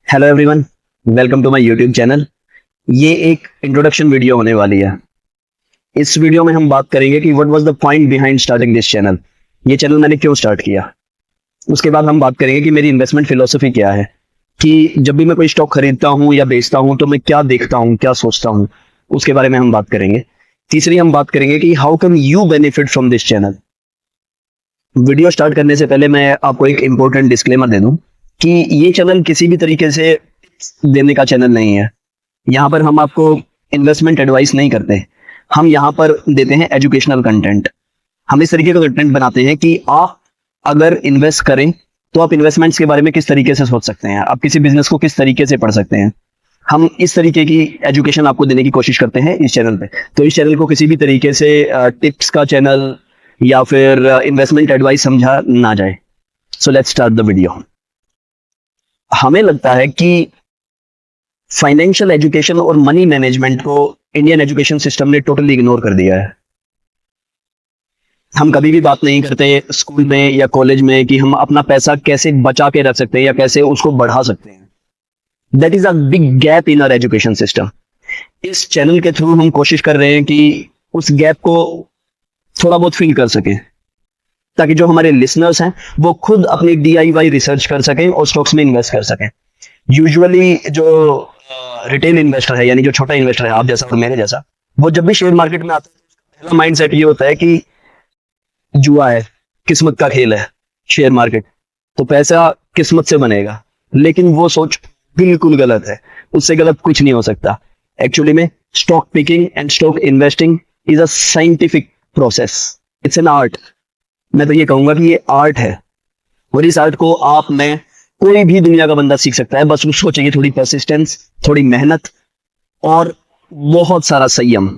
Hello everyone, welcome to my YouTube channel. ये एक introduction video होने वाली है। इस वीडियो में हम बात करेंगे कि what was the point behind starting this channel. ये चैनल मैंने क्यों स्टार्ट किया। उसके बाद हम बात करेंगे कि मेरी इन्वेस्टमेंट फिलोसफी क्या है, कि जब भी मैं कोई स्टॉक खरीदता हूँ या बेचता हूँ तो मैं क्या देखता हूँ, क्या सोचता हूँ, उसके बारे में हम बात करेंगे। तीसरी हम बात करेंगे कि how can you benefit from this channel. Video start करने से पहले मैं आपको एक इंपॉर्टेंट डिस्क्लेमर दे दूं कि ये चैनल किसी भी तरीके से देने का चैनल नहीं है। यहाँ पर हम आपको इन्वेस्टमेंट एडवाइस नहीं करते, हम यहाँ पर देते हैं एजुकेशनल कंटेंट। हम इस तरीके का कंटेंट बनाते हैं कि आप अगर इन्वेस्ट करें तो आप इन्वेस्टमेंट्स के बारे में किस तरीके से सोच सकते हैं, आप किसी बिजनेस को किस तरीके से पढ़ सकते हैं। हम इस तरीके की एजुकेशन आपको देने की कोशिश करते हैं इस चैनल पे। तो इस चैनल को किसी भी तरीके से टिप्स का चैनल या फिर इन्वेस्टमेंट एडवाइस समझा ना जाए। So let's start the video. हमें लगता है कि फाइनेंशियल एजुकेशन और मनी मैनेजमेंट को इंडियन एजुकेशन सिस्टम ने टोटली इग्नोर कर दिया है। हम कभी भी बात नहीं करते स्कूल में या कॉलेज में कि हम अपना पैसा कैसे बचा के रख सकते हैं या कैसे उसको बढ़ा सकते हैं। That is a big gap in our education system. इस चैनल के थ्रू हम कोशिश कर रहे हैं कि उस गैप को थोड़ा बहुत फिल कर सकें, ताकि जो हमारे लिसनर्स हैं वो खुद अपनी DIY रिसर्च कर सकें और स्टॉक्स में इन्वेस्ट कर सकें। यूजुअली जो रिटेल इन्वेस्टर है, यानी जो छोटा इन्वेस्टर है, आप जैसा और मेरे जैसा, वो जब भी शेयर मार्केट में आता है पहला माइंडसेट ये होता है कि जुआ है, किस्मत का खेल है शेयर मार्केट, तो पैसा किस्मत से बनेगा। लेकिन वो सोच बिल्कुल गलत है, उससे गलत कुछ नहीं हो सकता। एक्चुअली में stock picking and stock investing is a scientific process, it's an art. मैं तो ये कहूंगा कि ये आर्ट है, और इस आर्ट को आप में कोई भी दुनिया का बंदा सीख सकता है। बस उसको चाहिए थोड़ी परसिस्टेंस, थोड़ी मेहनत और बहुत सारा संयम।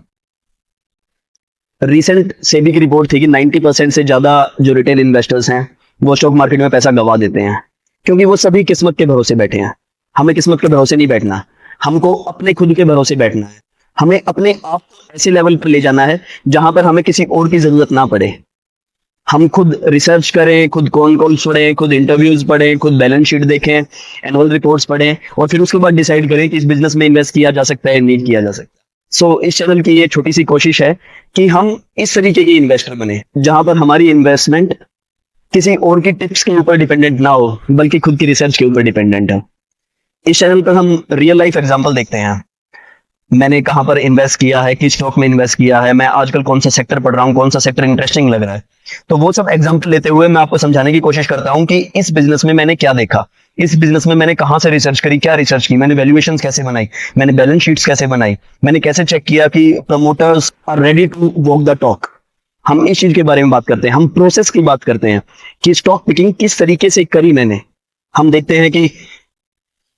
रिसेंट सेबी की रिपोर्ट थी कि 90% से ज्यादा जो रिटेल इन्वेस्टर्स हैं वो स्टॉक मार्केट में पैसा गवा देते हैं, क्योंकि वो सभी किस्मत के भरोसे बैठे हैं। हमें किस्मत के भरोसे नहीं बैठना, हमको अपने खुद के भरोसे बैठना है। हमें अपने आप को ऐसे लेवल पर ले जाना है जहां पर हमें किसी और की जरूरत ना पड़े। हम खुद रिसर्च करें, खुद कौन कौन पढ़ें, खुद इंटरव्यूज पढ़ें, खुद बैलेंस शीट देखें, एनुअल रिपोर्ट्स पढ़ें, और फिर उसके बाद डिसाइड करें कि इस बिजनेस में इन्वेस्ट किया जा सकता है, नहीं किया जा सकता। सो इस चैनल की ये छोटी सी कोशिश है कि हम इस तरीके की इन्वेस्टर बने जहां पर हमारी इन्वेस्टमेंट किसी और की टिप्स के ऊपर डिपेंडेंट ना हो, बल्कि खुद की रिसर्च के ऊपर डिपेंडेंट है। इस चैनल पर हम रियल लाइफ एग्जांपल देखते हैं। मैंने कहां पर इन्वेस्ट किया है, किस स्टॉक में इन्वेस्ट किया है, मैं आजकल कौन सा सेक्टर पढ़ रहा हूं, कौन सा सेक्टर इंटरेस्टिंग लग रहा है। तो वो सब एग्जांपल लेते हुए मैं आपको समझाने की कोशिश करता हूं कि इस बिजनेस में मैंने क्या देखा, इस बिजनेस में मैंने कहां से रिसर्च करी, क्या रिसर्च की, मैंने वैल्यूएशन कैसे बनाई, मैंने बैलेंस शीट्स कैसे बनाई, मैंने कैसे चेक किया कि promoters are ready to walk the talk. हम इस चीज के बारे में बात करते हैं, हम प्रोसेस की बात करते हैं कि स्टॉक पिकिंग किस तरीके से करी मैंने। हम देखते हैं कि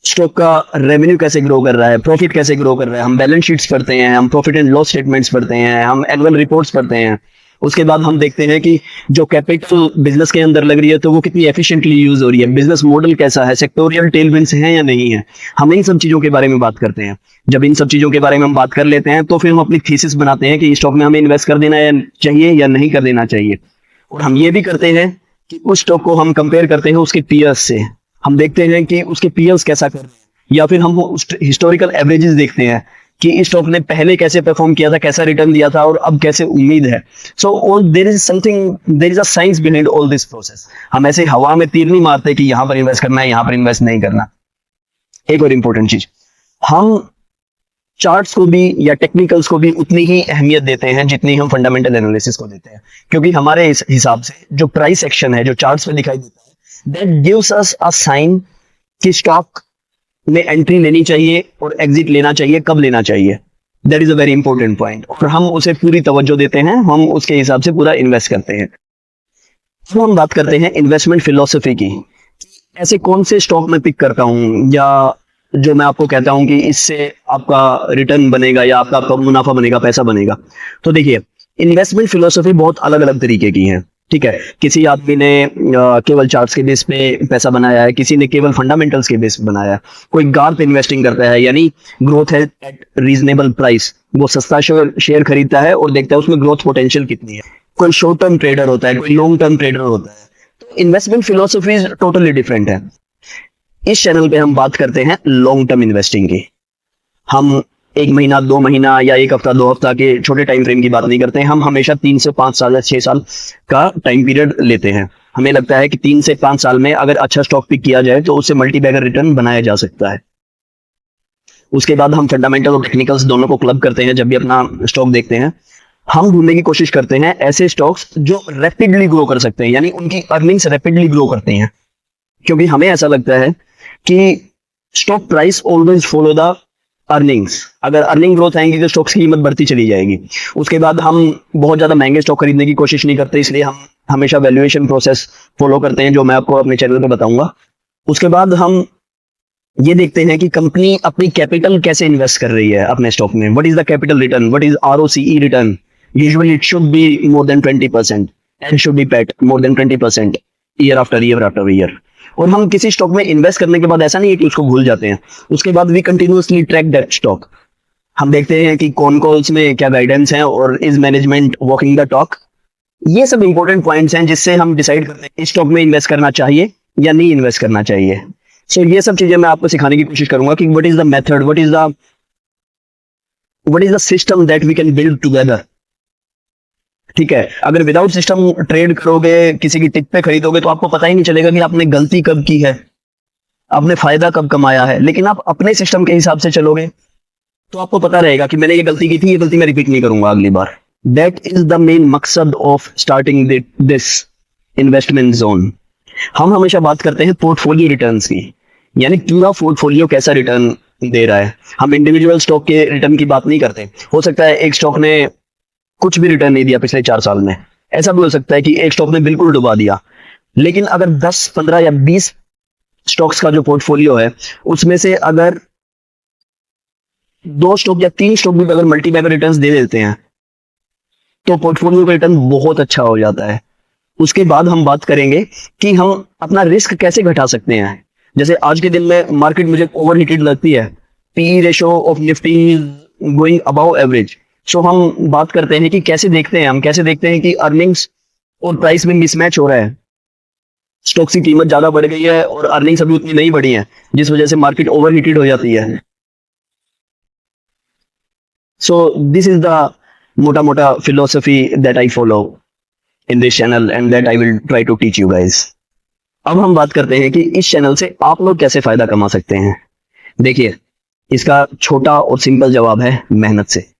स्टॉक का रेवेन्यू कैसे ग्रो कर रहा है, प्रॉफिट कैसे ग्रो कर रहा है, हम बैलेंस शीट्स पढ़ते हैं, हम प्रॉफिट एंड लॉस स्टेटमेंट्स पढ़ते हैं, हम एनुअल रिपोर्ट्स पढ़ते हैं। उसके बाद हम देखते हैं कि जो कैपिटल बिजनेस के अंदर लग रही है तो वो कितनी एफिशिएंटली यूज हो रही है, बिजनेस मॉडल कैसा है, सेक्टोरियल टेलविंड्स हैं या नहीं है। हम इन सब चीजों के बारे में बात करते हैं। जब इन सब चीजों के बारे में हम बात कर लेते हैं तो फिर हम अपनी थीसिस बनाते हैं कि स्टॉक में हमें इन्वेस्ट कर देना चाहिए या नहीं कर देना चाहिए। और हम ये भी करते हैं कि उस स्टॉक को हम कंपेयर करते हैं उसके पीयर्स से। हम देखते हैं कि उसके पीयर्स कैसा कर रहे हैं, या फिर हम हिस्टोरिकल एवरेजेस देखते हैं कि इस स्टॉक ने पहले कैसे परफॉर्म किया था, कैसा रिटर्न दिया था और अब कैसे उम्मीद है। So all there is a science behind all this process. हम ऐसे हवा में तीर नहीं मारते कि यहां पर इन्वेस्ट करना है, यहां पर इन्वेस्ट नहीं करना। एक और इंपॉर्टेंट चीज, हम चार्ट्स को भी या टेक्निकल्स को भी उतनी ही अहमियत देते हैं जितनी हम फंडामेंटल एनालिसिस को देते हैं, क्योंकि हमारे इस हिसाब से जो प्राइस एक्शन है, जो चार्ट्स में दिखाई देता है, that gives us a sign कि स्टॉक में एंट्री लेनी चाहिए और एग्जिट लेना चाहिए, कब लेना चाहिए। That is a very important point, और हम उसे पूरी तवज्जो देते हैं, हम उसके हिसाब से पूरा इन्वेस्ट करते हैं। अब हम बात करते हैं इन्वेस्टमेंट फिलोसफी की। ऐसे कौन से स्टॉक में पिक करता हूं, या जो मैं आपको कहता हूं कि इससे आपका रिटर्न बनेगा या आपका मुनाफा बनेगा, पैसा बनेगा। तो देखिए, इन्वेस्टमेंट फिलोसफी बहुत अलग अलग तरीके की है। ठीक है, किसी आदमी ने केवल चार्ट्स के बेस पे पैसा बनाया है, किसी ने केवल फंडामेंटल्स के बेस पे बनाया है, कोई गार्प इन्वेस्टिंग करता है, यानी ग्रोथ है एट रीजनेबल प्राइस, वो सस्ता शेयर खरीदता है और देखता है उसमें ग्रोथ पोटेंशियल कितनी है। कोई शॉर्ट टर्म ट्रेडर होता है, कोई लॉन्ग टर्म ट्रेडर होता है। तो इन्वेस्टमेंट फिलोसफी टोटली डिफरेंट है। इस चैनल पे हम बात करते हैं लॉन्ग टर्म इन्वेस्टिंग की। हम 1 महीना 2 महीना या 1 हफ्ता 2 हफ्ता के छोटे टाइम फ्रेम की बात नहीं करते हैं। हम हमेशा 3 से 5 साल या 6 साल का टाइम पीरियड लेते हैं। हमें लगता है कि 3 से 5 साल में अगर अच्छा स्टॉक पिक किया जाए तो उससे मल्टी बैगर रिटर्न बनाया जा सकता है। उसके बाद हम फंडामेंटल और टेक्निकल्स दोनों को क्लब करते हैं। जब भी अपना स्टॉक देखते हैं हम ढूंढने की कोशिश करते हैं ऐसे स्टॉक्स जो रैपिडली ग्रो कर सकते हैं, यानी उनकी अर्निंग्स रैपिडली ग्रो करते हैं। क्योंकि हमें ऐसा लगता है कि stock price always follow the earnings. अगर अर्निंग ग्रोथ आएंगी तो स्टॉक्स की कीमत बढ़ती चली जाएगी। उसके बाद हम बहुत ज्यादा महंगे स्टॉक खरीदने की कोशिश नहीं करते, इसलिए हम हमेशा वैल्यूएशन प्रोसेस फॉलो करते हैं, जो मैं आपको अपने चैनल पे बताऊंगा। उसके बाद हम ये देखते हैं कि कंपनी अपनी कैपिटल कैसे इन्वेस्ट कर रही है अपने स्टॉक में। What is the capital return, what is ROCE return. Usually it should be more than 20% and should be pet more than 20% year after year after year. और हम किसी स्टॉक में इन्वेस्ट करने के बाद ऐसा नहीं है कि उसको भूल जाते हैं। उसके बाद we continuously track that stock. हम देखते हैं कि कौन कॉल्स में क्या गाइडेंस है और is management walking the talk. ये सब इंपॉर्टेंट पॉइंट्स हैं जिससे हम डिसाइड करते हैं इस स्टॉक में इन्वेस्ट करना चाहिए या नहीं इन्वेस्ट करना चाहिए। सो ये सब चीजें मैं आपको सिखाने की कोशिश करूंगा कि what is the method, what is the system that we can build together. ठीक है, अगर विदाउट सिस्टम ट्रेड करोगे, किसी की टिप पे खरीदोगे तो आपको पता ही नहीं चलेगा कि आपने गलती कब की है, आपने फायदा कब कमाया है। लेकिन आप अपने सिस्टम के हिसाब से चलोगे तो आपको पता रहेगा कि मैंने ये गलती की थी, ये गलती मैं रिपीट नहीं करूंगा अगली बार। दैट इज द मेन मकसद of starting this investment zone. हम हमेशा बात करते हैं पोर्टफोलियो रिटर्न्स की, यानी पूरा पोर्टफोलियो कैसा रिटर्न दे रहा है। हम इंडिविजुअल स्टॉक के रिटर्न की बात नहीं करते। हो सकता है एक स्टॉक ने कुछ भी रिटर्न नहीं दिया पिछले 4 साल में, ऐसा भी हो सकता है कि एक स्टॉक ने बिल्कुल डुबा दिया। लेकिन अगर 10, 15 या 20 स्टॉक्स का जो पोर्टफोलियो है उसमें से अगर 2 स्टॉक या 3 स्टॉक भी अगर मल्टी बैगर रिटर्न्स दे देते हैं तो पोर्टफोलियो का रिटर्न बहुत अच्छा हो जाता है। उसके बाद हम बात करेंगे कि हम अपना रिस्क कैसे घटा सकते हैं। जैसे आज के दिन में मार्केट मुझे ओवरहीटेड लगती है, PE ratio of Nifty going above average. So हम बात करते हैं कि कैसे देखते हैं कि अर्निंग्स और प्राइस में मिसमैच हो रहा है। स्टॉक की कीमत ज्यादा बढ़ गई है और अर्निंग्स अभी उतनी नहीं बढ़ी है, जिस वजह से मार्केट ओवरहीटेड हो जाती है। सो दिस इज द मोटा मोटा philosophy that I follow in this channel and that I will try to teach you guys. अब हम बात करते हैं कि इस चैनल से आप लोग कैसे फायदा कमा सकते हैं। देखिए, इसका छोटा और सिंपल जवाब है मेहनत से।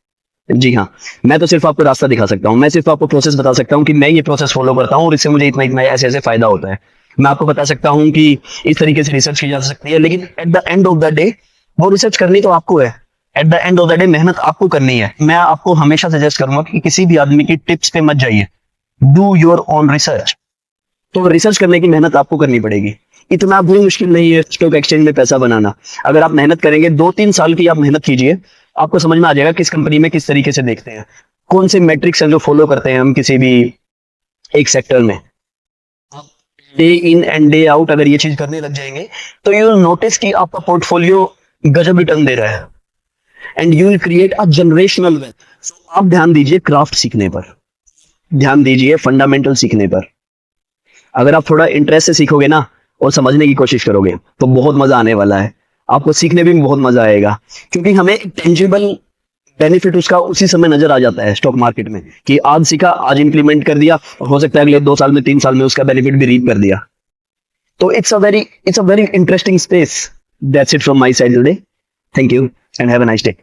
जी हाँ, मैं तो सिर्फ आपको रास्ता दिखा सकता हूँ, मैं सिर्फ आपको प्रोसेस बता सकता हूँ कि मैं ये प्रोसेस फॉलो करता हूँ और इससे मुझे इतना इतना ऐसे ऐसे फायदा होता है। मैं आपको बता सकता हूँ कि इस तरीके से रिसर्च की जा सकती है, लेकिन at the end of the day वो रिसर्च करनी तो आपको है। At the end of the day मेहनत आपको करनी है। मैं आपको हमेशा सजेस्ट करूंगा कि किसी भी आदमी की टिप्स पे मत जाइए, डू योर ओन रिसर्च। तो रिसर्च करने की मेहनत आपको करनी पड़ेगी। इतना भी मुश्किल नहीं है स्टॉक एक्सचेंज में पैसा बनाना। अगर आप मेहनत करेंगे, 2-3 साल की आप मेहनत कीजिए, आपको समझ में आ जाएगा किस कंपनी में किस तरीके से देखते हैं, कौन से मैट्रिक्स हैं जो फॉलो करते हैं हम किसी भी एक सेक्टर में। Day in and day out अगर ये चीज करने लग जाएंगे तो यू विल नोटिस कि आपका पोर्टफोलियो गजब रिटर्न दे रहा है and you will create a generational wealth. So आप ध्यान दीजिए क्राफ्ट सीखने पर, ध्यान दीजिए फंडामेंटल सीखने पर। अगर आप थोड़ा इंटरेस्ट से सीखोगे ना और समझने की कोशिश करोगे तो बहुत मजा आने वाला है। आपको सीखने में भी बहुत मजा आएगा, क्योंकि हमें टेंजिबल बेनिफिट उसका उसी समय नजर आ जाता है स्टॉक मार्केट में कि आज सीखा, आज इंप्लीमेंट कर दिया और हो सकता है अगले 2 साल में 3 साल में उसका बेनिफिट भी रीप कर दिया। तो it's a very interesting space. That's it from my side today. Thank you and have a nice day.